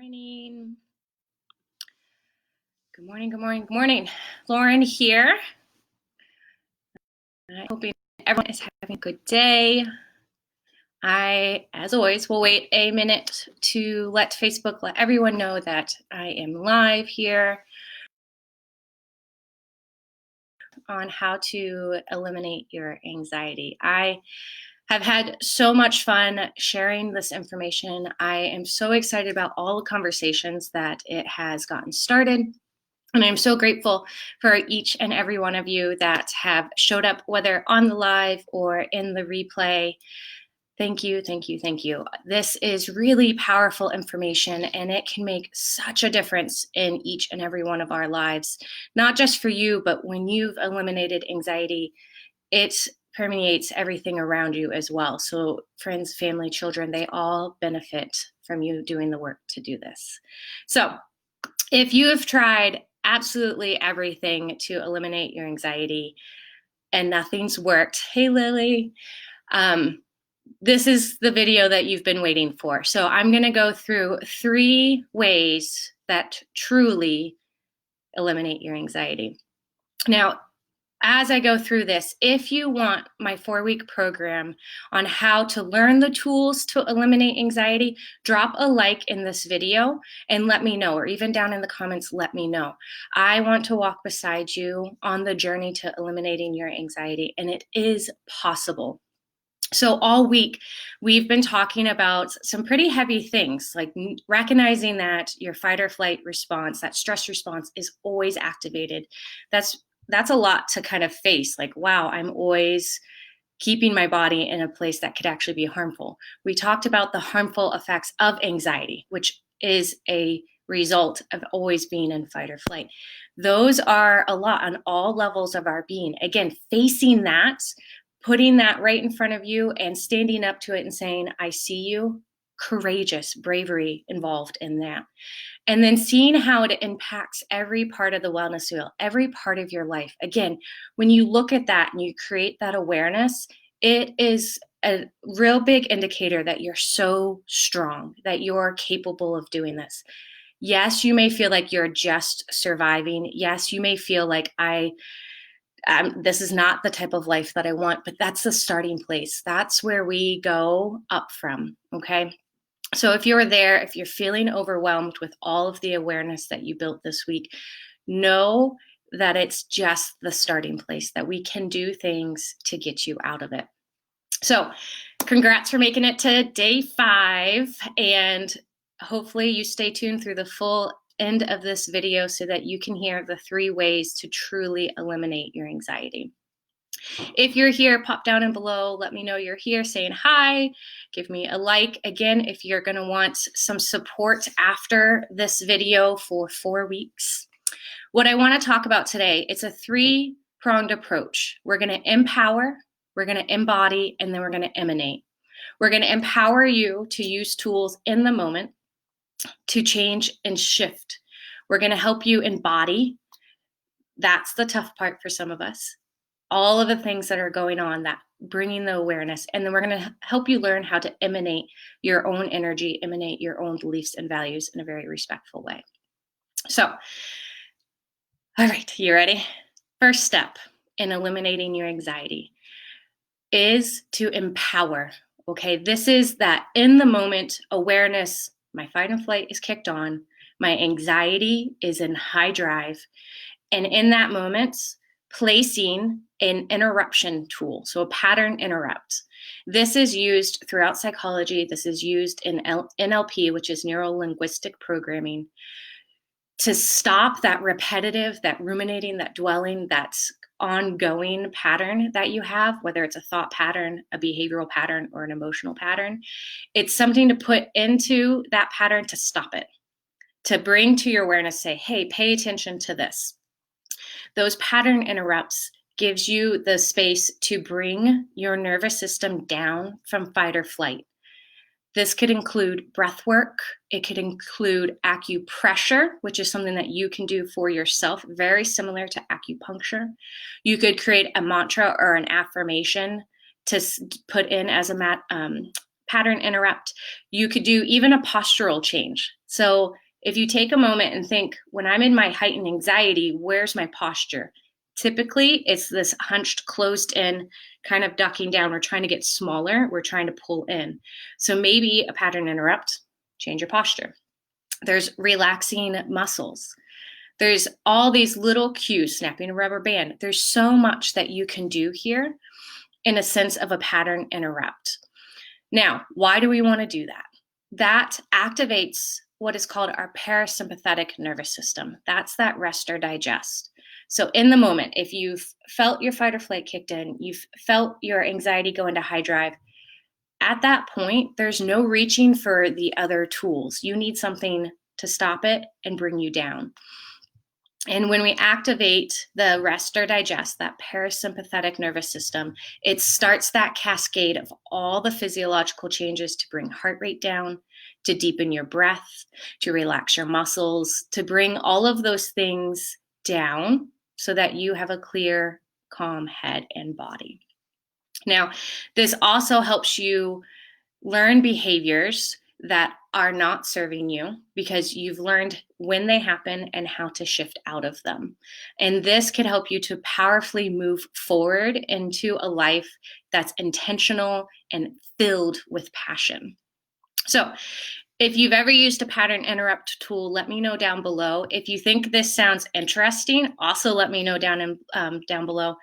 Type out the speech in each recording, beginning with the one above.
Morning. Good morning, good morning, good morning. Lauren here. I'm hoping everyone is having a good day. I, as always, will wait a minute to let Facebook let everyone know that I am live here on how to eliminate your anxiety. I have had so much fun sharing this information. I am so excited about all the conversations that it has gotten started. And I'm so grateful for each and every one of you that have showed up, whether on the live or in the replay. Thank you, thank you, thank you. This is really powerful information, and it can make such a difference in each and every one of our lives, not just for you, but when you've eliminated anxiety, it permeates everything around you as well. So friends, family, children, they all benefit from you doing the work to do this. So if you have tried absolutely everything to eliminate your anxiety and nothing's worked, hey Lily, this is the video that you've been waiting for. So I'm going to go through 3 ways that truly eliminate your anxiety. Now, as I go through this, if you want my 4-week program on how to learn the tools to eliminate anxiety, drop a like in this video and let me know, or even down in the comments, let me know. I want to walk beside you on the journey to eliminating your anxiety, and it is possible. So all week, we've been talking about some pretty heavy things, like recognizing that your fight or flight response, that stress response, is always activated. That's a lot to kind of face, like, wow, I'm always keeping my body in a place that could actually be harmful. We talked about the harmful effects of anxiety, which is a result of always being in fight or flight. Those are a lot on all levels of our being. Again, facing that, putting that right in front of you and standing up to it and saying, I see you, courageous, bravery involved in that. And then seeing how it impacts every part of the wellness wheel, every part of your life. Again, when you look at that and you create that awareness, it is a real big indicator that you're so strong, that you're capable of doing this. Yes, you may feel like you're just surviving. Yes, you may feel like this is not the type of life that I want, but that's the starting place. That's where we go up from, okay? So if you're there, if you're feeling overwhelmed with all of the awareness that you built this week, know that it's just the starting place, that we can do things to get you out of it. So congrats for making it to day 5, and hopefully you stay tuned through the full end of this video so that you can hear the 3 ways to truly eliminate your anxiety. If you're here, pop down and below, let me know you're here, saying hi, give me a like. Again, if you're going to want some support after this video for 4 weeks. What I want to talk about today, it's a 3-pronged approach. We're going to empower, we're going to embody, and then we're going to emanate. We're going to empower you to use tools in the moment to change and shift. We're going to help you embody. That's the tough part for some of us. All of the things that are going on, that bringing the awareness. And then we're going to help you learn how to emanate your own energy, emanate your own beliefs and values in a very respectful way. So, all right, you ready? First step in eliminating your anxiety is to empower. Okay, this is that in the moment awareness. My fight and flight is kicked on. My anxiety is in high drive. And in that moment, placing an interruption tool, so a pattern interrupt. This is used throughout psychology. This is used in NLP, which is neuro-linguistic programming, to stop that repetitive, that ruminating, that dwelling, that ongoing pattern that you have, whether it's a thought pattern, a behavioral pattern, or an emotional pattern. It's something to put into that pattern to stop it, to bring to your awareness, say, hey, pay attention to this. Those pattern interrupts gives you the space to bring your nervous system down from fight or flight. This could include breath work. It could include acupressure, which is something that you can do for yourself, very similar to acupuncture. You could create a mantra or an affirmation to put in as a pattern interrupt, you could do even a postural change. So if you take a moment and think, when I'm in my heightened anxiety, where's my posture? Typically, it's this hunched, closed in, kind of ducking down. We're trying to get smaller. We're trying to pull in. So maybe a pattern interrupt, change your posture. There's relaxing muscles. There's all these little cues, snapping a rubber band. There's so much that you can do here in a sense of a pattern interrupt. Now, why do we want to do that? That activates what is called our parasympathetic nervous system. That's that rest or digest. So in the moment, if you've felt your fight or flight kicked in, you've felt your anxiety go into high drive, at that point, there's no reaching for the other tools. You need something to stop it and bring you down. And when we activate the rest or digest, that parasympathetic nervous system, it starts that cascade of all the physiological changes to bring heart rate down, to deepen your breath, to relax your muscles, to bring all of those things down so that you have a clear, calm head and body. Now, this also helps you learn behaviors that are not serving you because you've learned when they happen and how to shift out of them. And this can help you to powerfully move forward into a life that's intentional and filled with passion. So if you've ever used a pattern interrupt tool, let me know down below. If you think this sounds interesting, also let me know down below.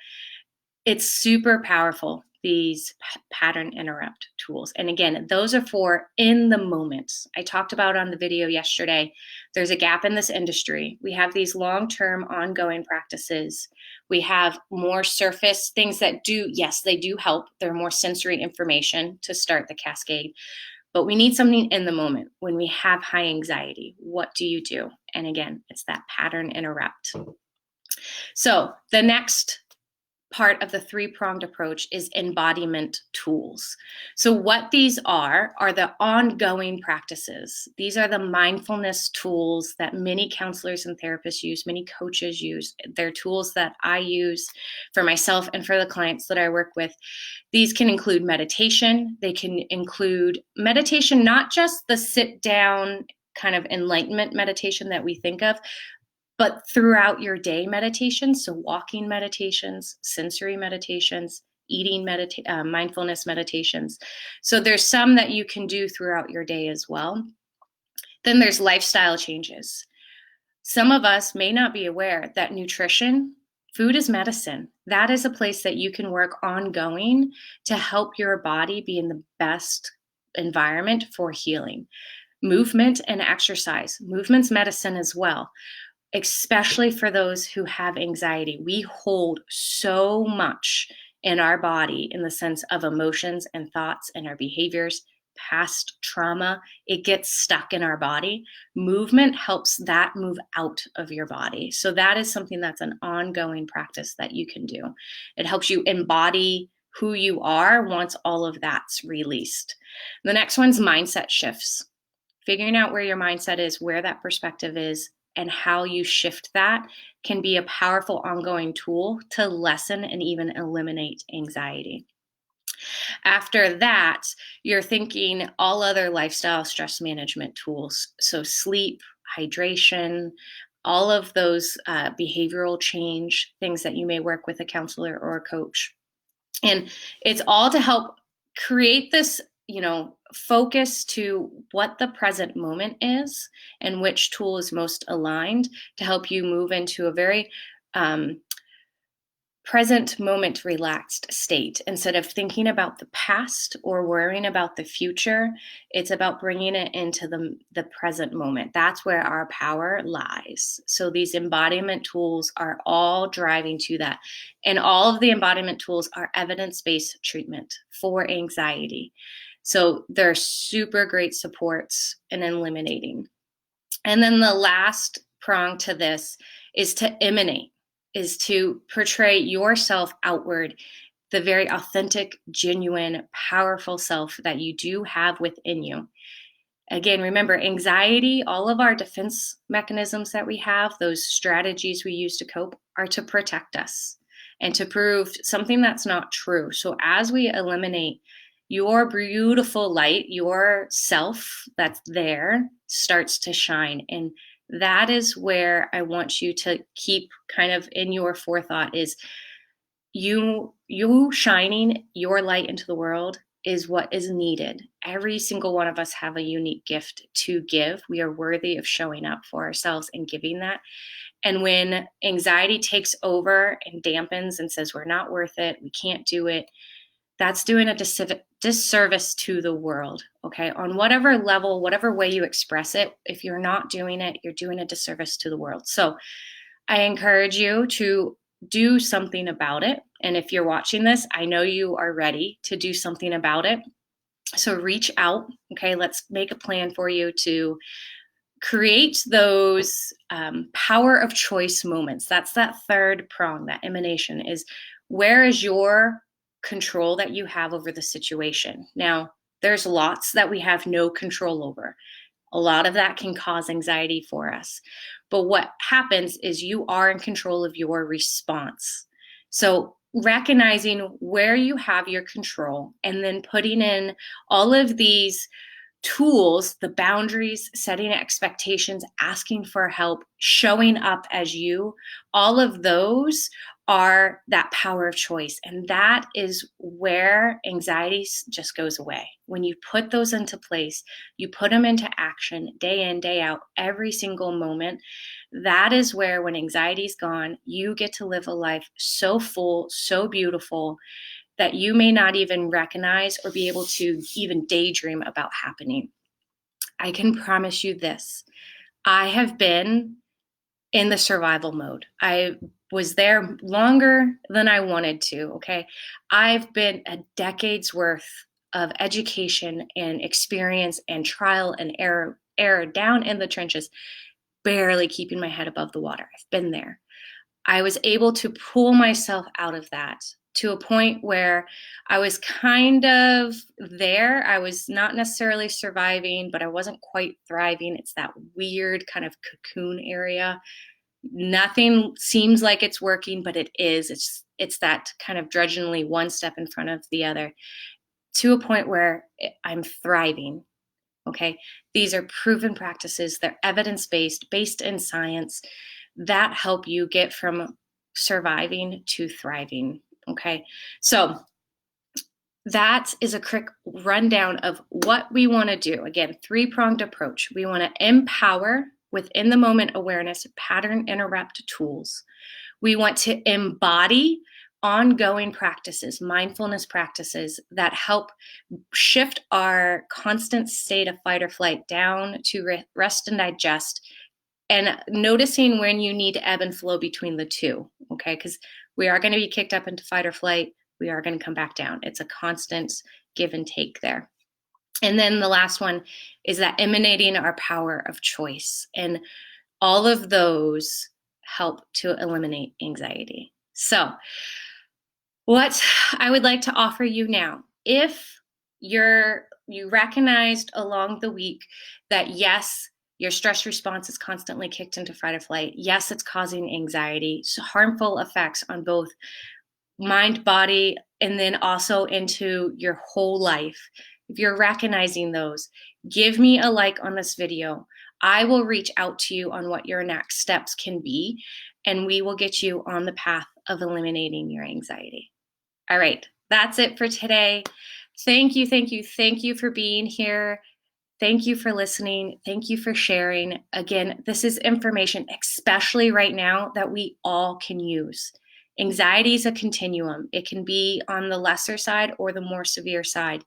It's super powerful, these pattern interrupt tools. And again, those are for in the moment. I talked about on the video yesterday, there's a gap in this industry. We have these long-term ongoing practices. We have more surface things that do, yes, they do help. They're more sensory information to start the cascade. But we need something in the moment when we have high anxiety. What do you do? And again, it's that pattern interrupt. So the next part of the three-pronged approach is embodiment tools. So what these are the ongoing practices. These are the mindfulness tools that many counselors and therapists use, many coaches use. They're tools that I use for myself and for the clients that I work with. These can include meditation. They can include meditation, not just the sit down kind of enlightenment meditation that we think of, but throughout your day meditations, so walking meditations, sensory meditations, eating mindfulness meditations. So there's some that you can do throughout your day as well. Then there's lifestyle changes. Some of us may not be aware that nutrition, food is medicine. That is a place that you can work ongoing to help your body be in the best environment for healing. Movement and exercise. Movement's medicine as well. Especially for those who have anxiety. We hold so much in our body in the sense of emotions and thoughts and our behaviors, past trauma. It gets stuck in our body. Movement helps that move out of your body. So that is something that's an ongoing practice that you can do. It helps you embody who you are once all of that's released. The next one's mindset shifts. Figuring out where your mindset is, where that perspective is, and how you shift that can be a powerful ongoing tool to lessen and even eliminate anxiety. After that, you're thinking all other lifestyle stress management tools. So sleep, hydration, all of those behavioral change, things that you may work with a counselor or a coach. And it's all to help create this focus to what the present moment is and which tool is most aligned to help you move into a very present moment relaxed state. Instead of thinking about the past or worrying about the future, it's about bringing it into the present moment. That's where our power lies. So these embodiment tools are all driving to that. And all of the embodiment tools are evidence-based treatment for anxiety. So they're super great supports in eliminating. And then the last prong to this is to emanate, is to portray yourself outward, the very authentic, genuine, powerful self that you do have within you. Again, remember, anxiety, all of our defense mechanisms that we have, those strategies we use to cope, are to protect us and to prove something that's not true. So as we eliminate your beautiful light, your self that's there starts to shine. And that is where I want you to keep kind of in your forethought is you shining your light into the world is what is needed. Every single one of us have a unique gift to give. We are worthy of showing up for ourselves and giving that. And when anxiety takes over and dampens and says we're not worth it, we can't do it, that's doing a disservice to the world, okay? On whatever level, whatever way you express it, if you're not doing it, you're doing a disservice to the world. So I encourage you to do something about it. And if you're watching this, I know you are ready to do something about it. So reach out, okay? Let's make a plan for you to create those power of choice moments. That's that third prong, that emanation is where is your control that you have over the situation. Now, there's lots that we have no control over. A lot of that can cause anxiety for us. But what happens is you are in control of your response. So recognizing where you have your control and then putting in all of these tools, the boundaries, setting expectations, asking for help, showing up as you, all of those are that power of choice. And that is where anxiety just goes away. When you put those into place, you put them into action day in, day out, every single moment. That is where, when anxiety's gone, you get to live a life so full, so beautiful, that you may not even recognize or be able to even daydream about happening. I can promise you this. I have been in the survival mode. I was there longer than I wanted to, okay? I've been a decade's worth of education and experience and trial and error down in the trenches, barely keeping my head above the water. I've been there. I was able to pull myself out of that to a point where I was kind of there. I was not necessarily surviving, but I wasn't quite thriving. It's that weird kind of cocoon area. Nothing seems like it's working, but it is. It's that kind of drudgingly one step in front of the other, to a point where I'm thriving. Okay. These are proven practices. They're evidence-based, based in science, that help you get from surviving to thriving. Okay. So that is a quick rundown of what we want to do. Again, three-pronged approach. We want to empower within the moment awareness, pattern interrupt tools. We want to embody ongoing practices, mindfulness practices that help shift our constant state of fight or flight down to rest and digest, and noticing when you need to ebb and flow between the two, okay? Because we are going to be kicked up into fight or flight. We are going to come back down. It's a constant give and take there. And then the last one is that emanating our power of choice. And all of those help to eliminate anxiety. So what I would like to offer you now, if you recognized along the week that yes, your stress response is constantly kicked into fight or flight. Yes, it's causing anxiety, so harmful effects on both mind, body, and then also into your whole life. If you're recognizing those, give me a like on this video. I will reach out to you on what your next steps can be, and we will get you on the path of eliminating your anxiety. All right, that's it for today. Thank you, thank you, thank you for being here. Thank you for listening. Thank you for sharing. Again, this is information, especially right now, that we all can use. Anxiety is a continuum. It can be on the lesser side or the more severe side.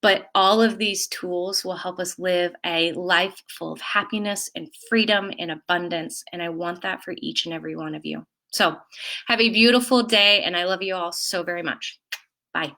But all of these tools will help us live a life full of happiness and freedom and abundance. And I want that for each and every one of you. So have a beautiful day, and I love you all so very much. Bye.